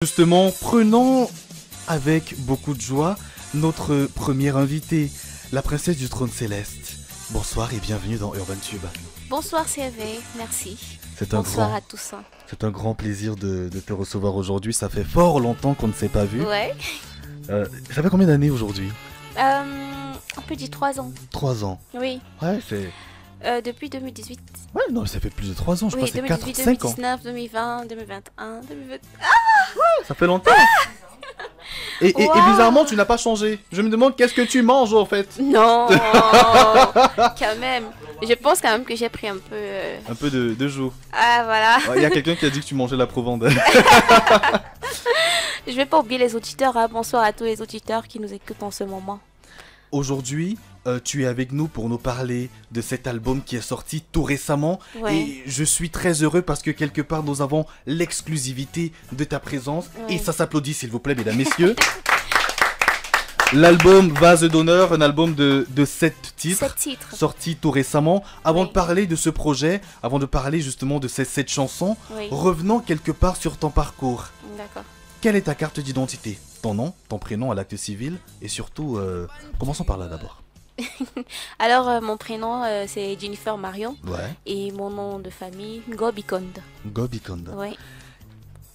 Justement, prenons avec beaucoup de joie notre première invitée, la princesse du trône céleste. Bonsoir et bienvenue dans Urban Tube. Bonsoir CV, merci. Bonsoir à tous. C'est un grand plaisir de te recevoir aujourd'hui. Ça fait fort longtemps qu'on ne s'est pas vu. Ouais. Ça fait combien d'années aujourd'hui? On peut dire 3 ans. 3 ans. Oui. Ouais, c'est... Depuis 2018. Ouais, non, ça fait plus de 3 ans, je oui, crois que c'est 4, 5 ans. 2019, 2020, 2021, 2020. Ça fait longtemps. Et bizarrement, tu n'as pas changé. Je me demande qu'est-ce que tu manges en fait. Non, quand même. Je pense quand même que j'ai pris un peu... Un peu de joue. Ah, voilà. Il y a quelqu'un qui a dit que tu mangeais la provende. Je vais pas oublier les auditeurs. Hein. Bonsoir à tous les auditeurs qui nous écoutent en ce moment. Aujourd'hui, tu es avec nous pour nous parler de cet album qui est sorti tout récemment. Ouais. Et je suis très heureux parce que quelque part, nous avons l'exclusivité de ta présence. Ouais. Et ça s'applaudit, s'il vous plaît, mesdames, messieurs. L'album Vase d'honneur, un album de 7 titres, 7 titres. Sorti tout récemment. Avant Oui. de parler de ce projet, avant de parler justement de ces 7 chansons, Oui. revenons quelque part sur ton parcours. D'accord. Quelle est ta carte d'identité? Ton nom, ton prénom à l'acte civil et surtout, commençons par là d'abord. Alors, mon prénom, c'est Jennifer Marion. Ouais, Et mon nom de famille, Gobikonde. Gobikonde. Oui.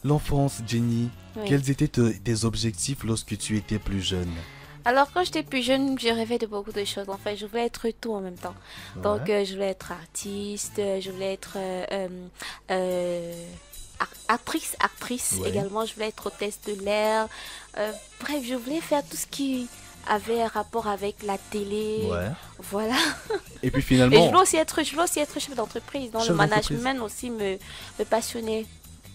L'enfance, Jenny, Oui. quels étaient tes objectifs lorsque tu étais plus jeune? Alors, quand j'étais plus jeune, je rêvais de beaucoup de choses. En fait, je voulais être tout en même temps. Donc, Ouais. je voulais être artiste, je voulais être actrice Ouais. également. Je voulais être hôtesse de l'air. Bref, je voulais faire tout ce qui avait rapport avec la télé. Ouais. Voilà. Et puis Et finalement, je voulais aussi être chef d'entreprise. Donc, Chef le d'entreprise. management aussi me passionnait.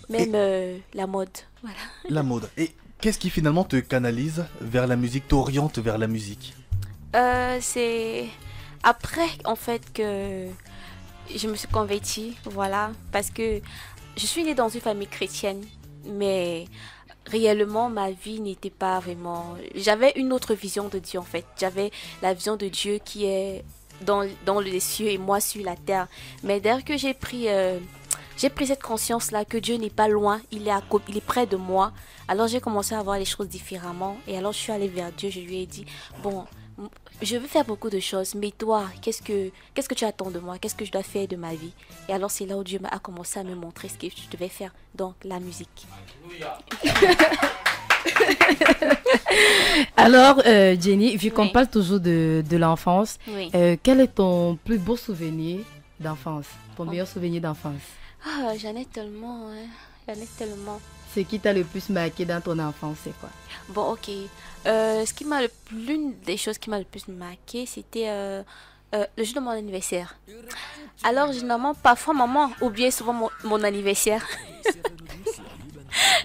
Même la mode. Voilà. la mode. Et qu'est-ce qui finalement te canalise vers la musique, t'oriente vers la musique? C'est après en fait que je me suis convertie, voilà, parce que je suis née dans une famille chrétienne, mais réellement ma vie n'était pas vraiment... J'avais une autre vision de Dieu en fait. J'avais la vision de Dieu qui est dans les cieux et moi sur la terre. Mais dès que j'ai pris cette conscience-là que Dieu n'est pas loin, il est près de moi. Alors j'ai commencé à voir les choses différemment. Et alors je suis allée vers Dieu, je lui ai dit, bon, je veux faire beaucoup de choses, mais toi, qu'est-ce que tu attends de moi? Qu'est-ce que je dois faire de ma vie? Et alors c'est là où Dieu a commencé à me montrer ce que je devais faire, donc la musique. Alors, Jenny, vu qu'on Oui. parle toujours de l'enfance, Oui. quel est ton plus beau souvenir d'enfance? Ton meilleur souvenir d'enfance? Ah, j'en ai tellement, hein. J'en ai tellement. Ce qui t'a le plus marqué dans ton enfance, c'est quoi? Bon, ok. L'une des choses qui m'a le plus marqué, c'était le jour de mon anniversaire. Alors, généralement, parfois, maman oubliait souvent mon anniversaire.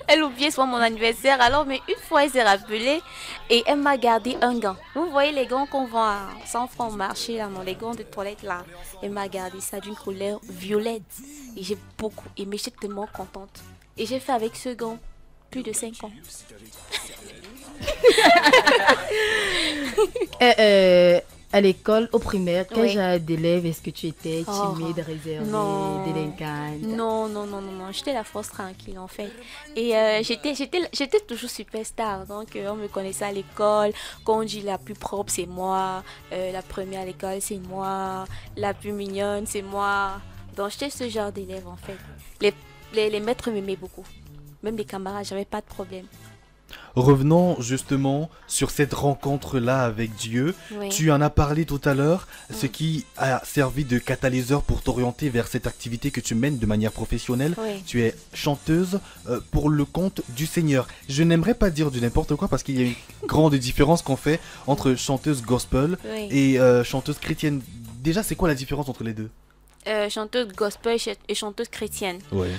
Elle oubliait souvent mon anniversaire. Alors, mais une fois, elle s'est rappelée et elle m'a gardé un gant. Vous voyez les gants qu'on vend à 100 francs au marché, là, non, les gants de toilette, là. Elle m'a gardé ça d'une couleur violette. Et j'ai beaucoup aimé, j'étais tellement contente. Et j'ai fait avec ce gant plus de 5 ans. À l'école, au primaire, quel Oui. genre d'élève est-ce que tu étais? Oh, Timide, réservée, non. délinquante? Non. J'étais la force tranquille en fait. Et j'étais toujours superstar. Donc on me connaissait à l'école. Quand on dit la plus propre, c'est moi. La première à l'école, c'est moi. La plus mignonne, c'est moi. Donc j'étais ce genre d'élève en fait. Les maîtres m'aimaient beaucoup. Même les camarades, j'avais pas de problème. Revenons justement sur cette rencontre-là avec Dieu. Oui. Tu en as parlé tout à l'heure, ce qui a servi de catalyseur pour t'orienter vers cette activité que tu mènes de manière professionnelle. Oui. Tu es chanteuse pour le compte du Seigneur. Je n'aimerais pas dire du n'importe quoi parce qu'il y a une grande différence qu'on fait entre chanteuse gospel Oui. et chanteuse chrétienne. Déjà, c'est quoi la différence entre les deux? Chanteuse gospel et chanteuse chrétienne. Ouais.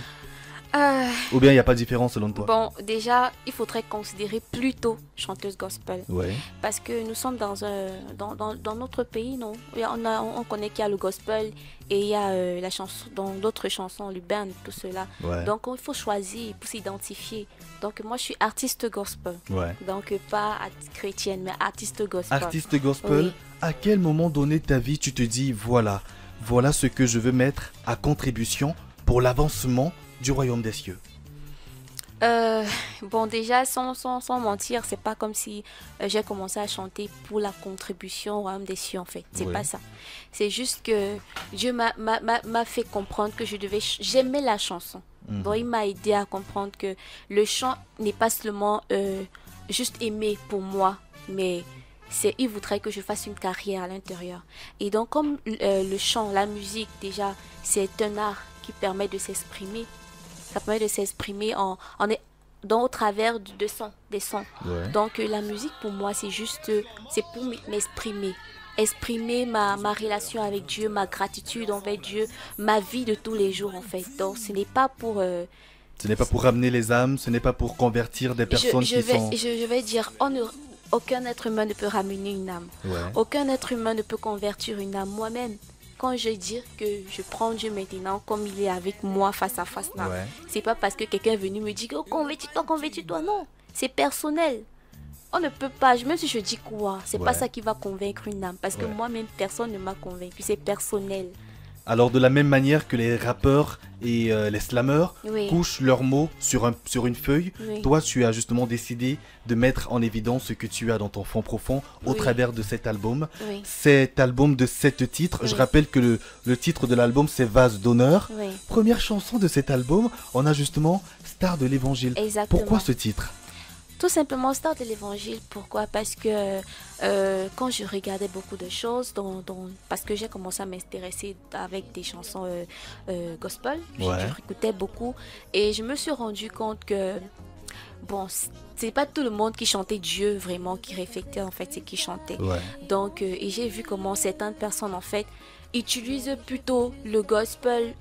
Euh, Ou bien il n'y a pas de différence selon toi? bon, déjà, il faudrait considérer plutôt chanteuse gospel. Ouais. Parce que nous sommes dans notre pays, non? On connaît qu'il y a le gospel et il y a la chanson, dans d'autres chansons, l'urbaine, tout cela. Ouais. Donc il faut choisir pour s'identifier. Donc moi je suis artiste gospel. Ouais. Donc pas chrétienne, mais artiste gospel. Artiste gospel, Oui. à quel moment donné de ta vie tu te dis voilà ce que je veux mettre à contribution pour l'avancement du royaume des cieux? Euh, bon, déjà, sans mentir, c'est pas comme si j'ai commencé à chanter pour la contribution au royaume des cieux, en fait. C'est Oui. pas ça. C'est juste que Dieu m'a fait comprendre que j'aimais la chanson. Donc, il m'a aidé à comprendre que le chant n'est pas seulement juste aimé pour moi, mais il voudrait que je fasse une carrière à l'intérieur. Et donc, comme le chant, la musique, déjà, c'est un art qui permet de s'exprimer. Ça permet de s'exprimer au travers des sons. Ouais. Donc la musique pour moi c'est pour m'exprimer. Exprimer ma relation avec Dieu, ma gratitude envers Dieu, ma vie de tous les jours en fait. Donc ce n'est pas pour... Ce n'est pas pour ramener les âmes, ce n'est pas pour convertir des personnes qui sont... je vais dire, aucun être humain ne peut ramener une âme. Ouais. Aucun être humain ne peut convertir une âme. Moi-même, quand je dis que je prends Dieu maintenant comme il est avec moi face à face là, Ouais. c'est pas parce que quelqu'un est venu me dire oh, convertis-toi, non. C'est personnel. On ne peut pas, même si je dis quoi, c'est Ouais. pas ça qui va convaincre une âme. Parce que Ouais. moi-même, personne ne m'a convaincu. C'est personnel. Alors de la même manière que les rappeurs et les slammeurs Oui. couchent leurs mots sur une feuille, Oui. toi tu as justement décidé de mettre en évidence ce que tu as dans ton fond profond au Oui. travers de cet album. Oui. Cet album de 7 titres, je Oui. rappelle que le titre de l'album c'est Vase d'honneur. Oui. Première chanson de cet album, on a justement Star de l'évangile. Exactement. Pourquoi ce titre? Tout simplement Star de l'évangile. Pourquoi? Parce que quand je regardais beaucoup de choses, parce que j'ai commencé à m'intéresser avec des chansons gospel, Ouais. je écoutais beaucoup et je me suis rendu compte que bon, c'est pas tout le monde qui chantait Dieu vraiment, qui reflétait en fait ce qui chantait. Ouais. Donc, et j'ai vu comment certaines personnes en fait utilisent plutôt le gospel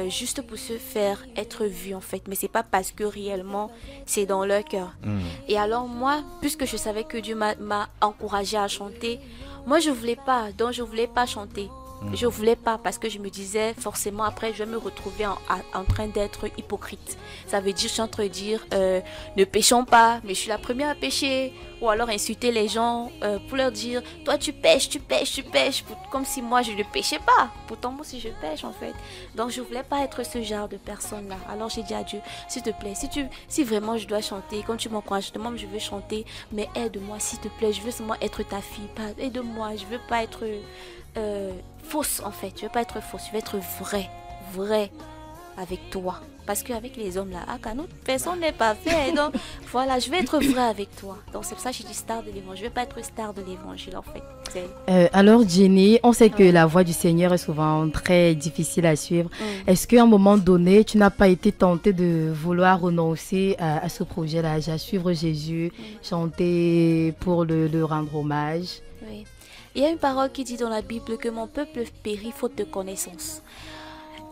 juste pour se faire être vu en fait, mais c'est pas parce que réellement c'est dans leur cœur. Hmm. Et alors moi, puisque je savais que Dieu m'a encouragé à chanter, moi je voulais pas, donc je voulais pas chanter. Je voulais pas parce que je me disais forcément après je vais me retrouver en train d'être hypocrite. Ça veut dire, je suis en train de dire ne péchons pas, mais je suis la première à pécher. Ou alors insulter les gens pour leur dire toi tu pêches, comme si moi je ne péchais pas. Pourtant moi aussi je pêche en fait. Donc je voulais pas être ce genre de personne là. Alors j'ai dit à Dieu, s'il te plaît, si vraiment je dois chanter, quand tu m'encourages, demande je veux chanter, mais aide-moi s'il te plaît, je veux seulement être ta fille, aide-moi, je veux pas être fausse en fait, je veux pas être fausse, je veux être vraie avec toi. Parce qu'avec les hommes là, personne n'est pas fait. Donc voilà, je vais être vraie avec toi. Donc c'est pour ça que j'ai dit star de l'évangile. Je vais pas être star de l'évangile en fait. Alors Jenny, on sait que Ouais. la voix du Seigneur est souvent très difficile à suivre. Est-ce qu'à un moment donné, tu n'as pas été tentée de vouloir renoncer à ce projet-là, à suivre Jésus, chanter pour le rendre hommage? Oui. Il y a une parole qui dit dans la Bible que mon peuple périt faute de connaissance.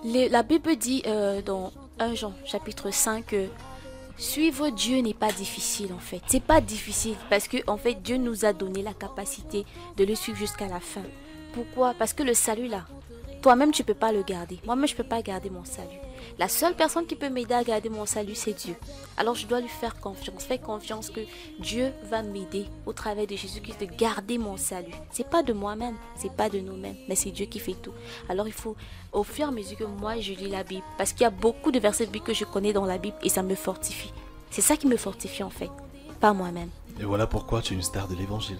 La Bible dit dans 1 Jean chapitre 5 que suivre Dieu n'est pas difficile en fait. C'est pas difficile parce que en fait Dieu nous a donné la capacité de le suivre jusqu'à la fin. Pourquoi? Parce que le salut là, toi-même tu peux pas le garder. Moi-même je peux pas garder mon salut. La seule personne qui peut m'aider à garder mon salut, c'est Dieu. Alors je dois lui faire confiance. Faire confiance que Dieu va m'aider au travers de Jésus-Christ de garder mon salut. C'est pas de moi-même, c'est pas de nous-mêmes, mais c'est Dieu qui fait tout. Alors il faut, au fur et à mesure que moi je lis la Bible, parce qu'il y a beaucoup de versets bibliques que je connais dans la Bible et ça me fortifie. C'est ça qui me fortifie en fait, pas moi-même. Et voilà pourquoi tu es une star de l'évangile.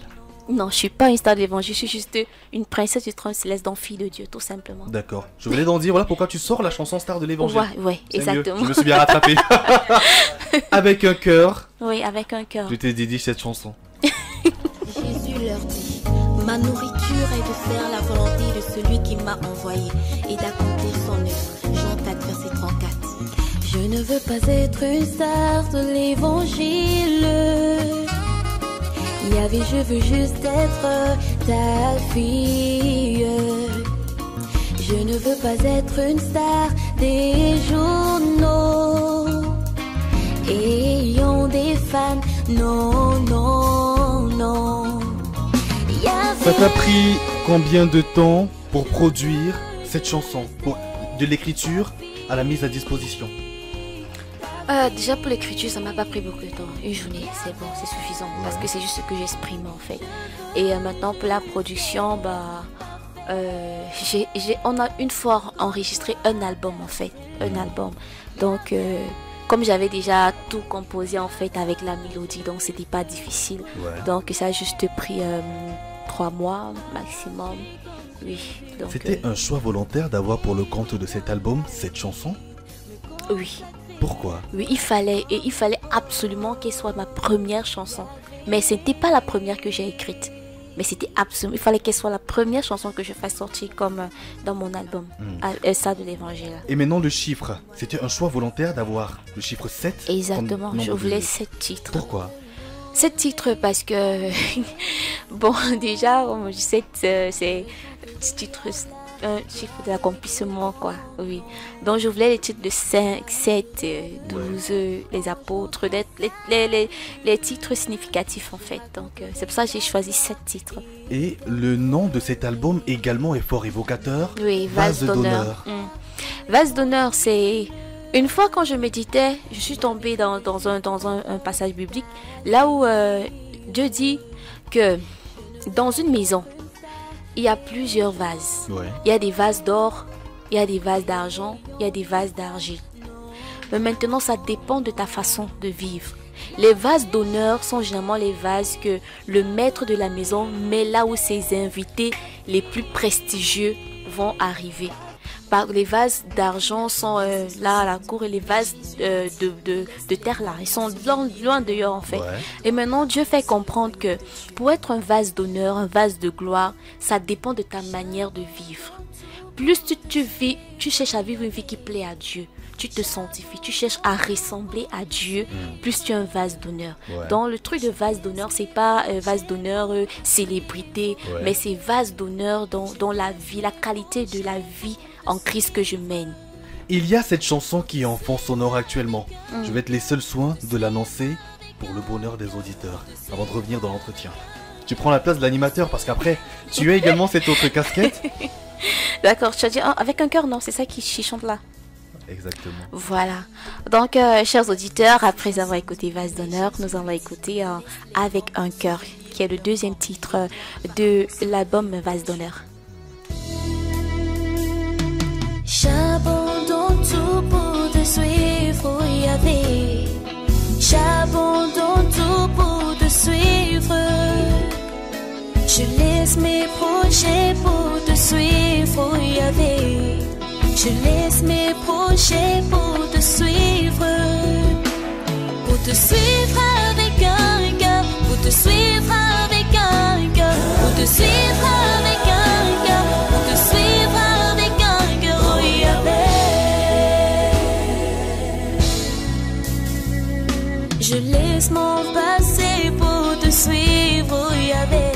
Non, je suis pas une star de l'évangile, je suis juste une princesse du trône céleste, donc fille de Dieu, tout simplement. D'accord. Je voulais donc dire, voilà pourquoi tu sors la chanson star de l'évangile. Ouais, C'est mieux. exactement. Je me suis bien rattrapé. Avec un cœur, Oui, avec un cœur. je t'ai dédié cette chanson. Jésus leur dit, ma nourriture est de faire la volonté de celui qui m'a envoyé et d'accomplir son œuvre. Jean 4, verset 34. Je ne veux pas être une star de l'évangile. Yahvé, je veux juste être ta fille. Je ne veux pas être une star des journaux ayant des fans. Non, non, non. Ça t'a pris combien de temps pour produire cette chanson, de l'écriture à la mise à disposition? Déjà pour l'écriture, ça m'a pas pris beaucoup de temps. Une journée, c'est bon, c'est suffisant. Parce que c'est juste ce que j'exprime en fait. Et maintenant pour la production, on a une fois enregistré un album en fait. Un album. Donc comme j'avais déjà tout composé en fait avec la mélodie, donc c'était pas difficile. Ouais. Donc ça a juste pris 3 mois maximum. Oui. C'était un choix volontaire d'avoir pour le compte de cet album cette chanson? Oui. Pourquoi? Oui, il fallait absolument qu'elle soit ma première chanson. Mais ce n'était pas la première que j'ai écrite. Mais c'était absolument, il fallait qu'elle soit la première chanson que je fasse sortir comme dans mon album, ça de l'évangile. Et maintenant le chiffre, c'était un choix volontaire d'avoir le chiffre 7? Exactement, je voulais 7 titres. Pourquoi? 7 titres parce que, bon, déjà, 7, c'est titre, un chiffre de l'accomplissement, quoi. Oui. Donc, je voulais les titres de 5, 7, 12, les apôtres, les titres significatifs, en fait. Donc, c'est pour ça que j'ai choisi 7 titres. Et le nom de cet album également est fort évocateur. Oui, Vase d'honneur. Vase d'honneur, c'est... Une fois quand je méditais, je suis tombée dans un passage biblique, là où Dieu dit que dans une maison, il y a plusieurs vases. Ouais. Il y a des vases d'or, il y a des vases d'argent, il y a des vases d'argile. Mais maintenant, ça dépend de ta façon de vivre. Les vases d'honneur sont généralement les vases que le maître de la maison met là où ses invités les plus prestigieux vont arriver. Les vases d'argent sont là à la cour et les vases de terre là, ils sont loin dehors en fait. Ouais. Et maintenant Dieu fait comprendre que pour être un vase d'honneur, un vase de gloire, ça dépend de ta manière de vivre. Plus tu cherches à vivre une vie qui plaît à Dieu, tu te sanctifies, tu cherches à ressembler à Dieu, plus tu es un vase d'honneur. Ouais. Donc le truc de vase d'honneur, c'est pas vase d'honneur célébrité, mais c'est vase d'honneur dans la vie, la qualité de la vie en Christ que je mène. Il y a cette chanson qui est en fond sonore actuellement. Je vais être les seuls soins de l'annoncer pour le bonheur des auditeurs, avant de revenir dans l'entretien. Tu prends la place de l'animateur parce qu'après, tu as également cette autre casquette. D'accord, tu as dit avec un cœur, non, c'est ça qui chante là. Exactement. Voilà. Donc, chers auditeurs, après avoir écouté Vase d'honneur, nous allons écouter Avec un cœur, qui est le deuxième titre de l'album Vase d'honneur. J'abandonne tout pour te suivre, Yahvé. J'abandonne tout pour te suivre. Je laisse mes projets pour te suivre, Yahvé. Je laisse mes projets pour te suivre. Pour te suivre avec un cœur. Pour te suivre avec un cœur. Pour te suivre avec un cœur. Pour te suivre avec un cœur, oh Yahvé. Je laisse mon passé pour te suivre, oh Yahvé.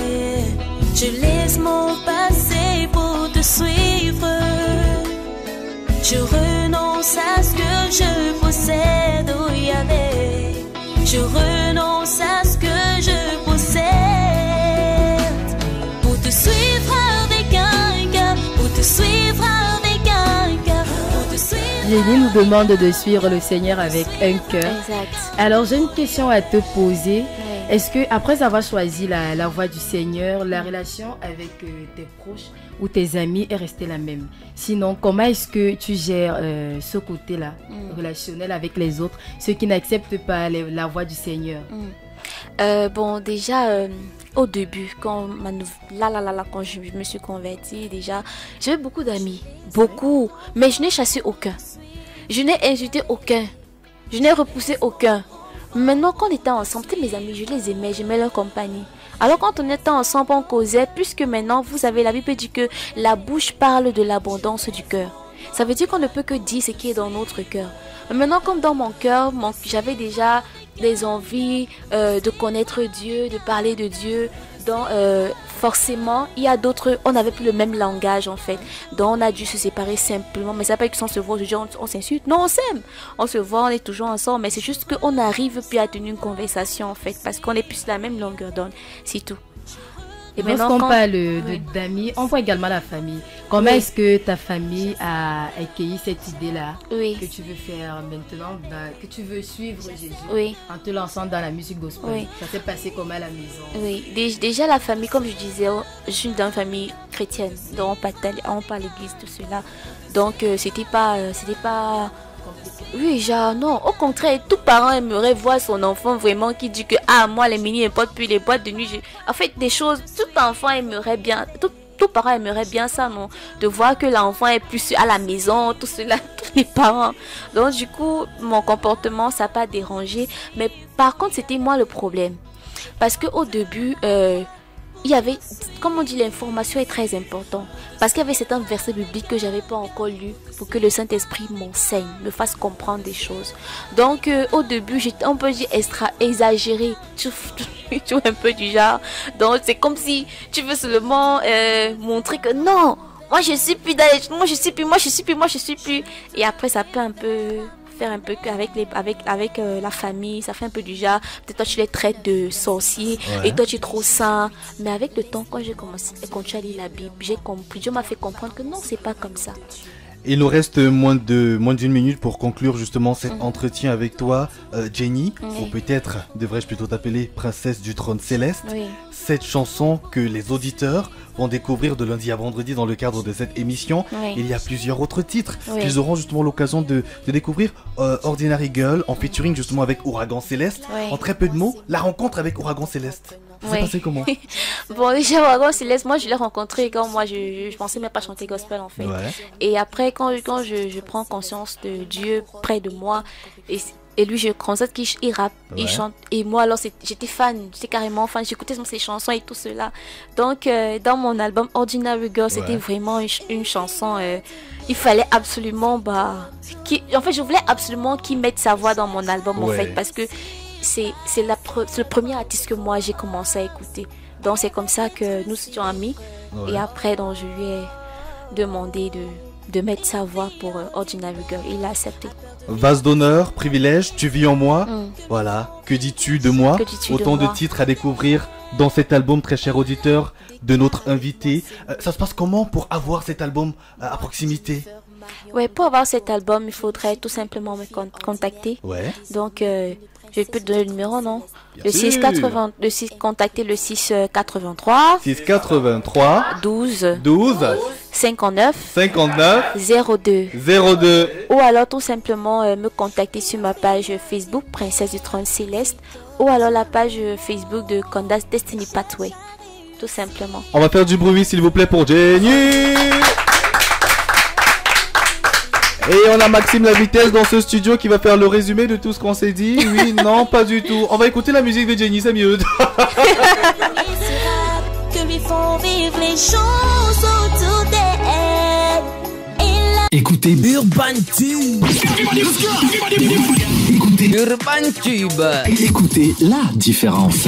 Je laisse mon passé pour te suivre. Je renonce à ce que je possède, oh Yahvé. Je renonce à ce que je possède. Pour te suivre avec un cœur. Pour te suivre avec un cœur. Pour te suivre. Jenny nous demande de suivre le Seigneur avec un cœur. Exact. Alors j'ai une question à te poser. Ouais. Est-ce que après avoir choisi la voie du Seigneur, la relation avec tes proches ou tes amis est restée la même? Sinon, comment est-ce que tu gères ce côté-là, relationnel avec les autres, ceux qui n'acceptent pas la voie du Seigneur? Bon, déjà, au début, quand je me suis convertie, déjà, j'avais beaucoup d'amis. Beaucoup. Mais je n'ai chassé aucun. Je n'ai insulté aucun. Je n'ai repoussé aucun. Maintenant, quand on était ensemble, mes amis, je les aimais, j'aimais leur compagnie. Alors quand on était ensemble, on causait, puisque maintenant, vous savez, la Bible dit que la bouche parle de l'abondance du cœur. Ça veut dire qu'on ne peut que dire ce qui est dans notre cœur. Maintenant, comme dans mon cœur, j'avais déjà des envies de connaître Dieu, de parler de Dieu. Donc, forcément, il y a d'autres, on n'avait plus le même langage en fait. Donc, on a dû se séparer simplement. Mais ça ne veut pas que si on se voit aujourd'hui, on s'insulte. Non, on s'aime. On se voit, on est toujours ensemble. Mais c'est juste qu'on n'arrive plus à tenir une conversation en fait. Parce qu'on est plus la même longueur d'onde. C'est tout. Et lorsqu'on parle d'amis, on voit également la famille. Comment est-ce que ta famille a accueilli cette idée-là que tu veux faire maintenant, que tu veux suivre Jésus en te lançant dans la musique gospel? Ça s'est passé comment à la maison? Oui, déjà la famille, comme je disais, je suis dans une famille chrétienne, donc on part à l'église, tout cela. Donc c'était pas Oui, genre non, au contraire, tout parent aimerait voir son enfant vraiment qui dit que ah moi les mini importe plus les boîtes de nuit. En fait des choses, tout enfant aimerait bien, tout parent aimerait bien ça, non, de voir que l'enfant est plus à la maison, tout cela, tous les parents. Donc du coup, mon comportement ça n'a pas dérangé, mais par contre c'était moi le problème, parce que au début il y avait, comme on dit, l'information est très importante. Parce qu'il y avait certains versets bibliques que j'avais pas encore lus pour que le Saint-Esprit m'enseigne, me fasse comprendre des choses. Donc, au début, j'étais un peu exagéré. Tu vois, un peu du genre. Donc, c'est comme si tu veux seulement montrer que non, moi je suis plus dans les... moi je suis plus. Et après, ça peut un peu... faire un peu avec la famille, ça fait un peu du genre, peut-être toi tu les traites de sorciers, ouais. Et toi tu es trop saint, mais avec le temps quand j'ai commencé à continuer à lire la Bible, j'ai compris, Dieu m'a fait comprendre que non, c'est pas comme ça. Il nous reste moins d'une minute pour conclure justement cet entretien avec toi, Jenny, ou peut-être devrais-je plutôt t'appeler princesse du trône céleste. Oui. Cette chanson que les auditeurs vont découvrir de lundi à vendredi dans le cadre de cette émission. Oui. Il y a plusieurs autres titres qu'ils auront justement l'occasion de découvrir. Ordinary Girl en featuring justement avec Ouragan Céleste. En très peu de mots, la rencontre avec Ouragan Céleste. Ça s'est passé comment? Bon, déjà, Ouragan Céleste, moi je l'ai rencontré quand moi je pensais même pas chanter gospel en fait. Et après, quand je prends conscience de Dieu près de moi, et lui, je constate qu'il rappe, il chante. Et moi, alors, j'étais fan, j'étais carrément fan. J'écoutais ses chansons et tout cela. Donc, dans mon album Ordinary Girl, c'était vraiment une chanson. Il fallait absolument, en fait, je voulais absolument qu'il mette sa voix dans mon album, en fait, parce que c'est le premier artiste que moi j'ai commencé à écouter. Donc, c'est comme ça que nous étions amis. Et après, donc, je lui ai demandé de mettre sa voix pour Ordinary Girl. Il a accepté. Vase d'honneur, privilège, tu vis en moi. Voilà, que dis-tu de moi? Autant de titres à découvrir dans cet album, très cher auditeur, de notre invité. Ça se passe comment pour avoir cet album à proximité? Ouais, pour avoir cet album, il faudrait tout simplement me contacter. Ouais. Donc, je peux te donner le numéro, non? Contacter le 683 12 59 02. Ou alors tout simplement me contacter sur ma page Facebook Princesse du Trône Céleste, ou alors la page Facebook de Candace Destiny Pathway. Tout simplement. On va faire du bruit s'il vous plaît pour Jenny. Et on a Maxime La Vitesse dans ce studio qui va faire le résumé de tout ce qu'on s'est dit. Oui, non, pas du tout. On va écouter la musique de Jenny, c'est mieux. Écoutez Urban Tube. Écoutez Urban Tube. Écoutez la différence.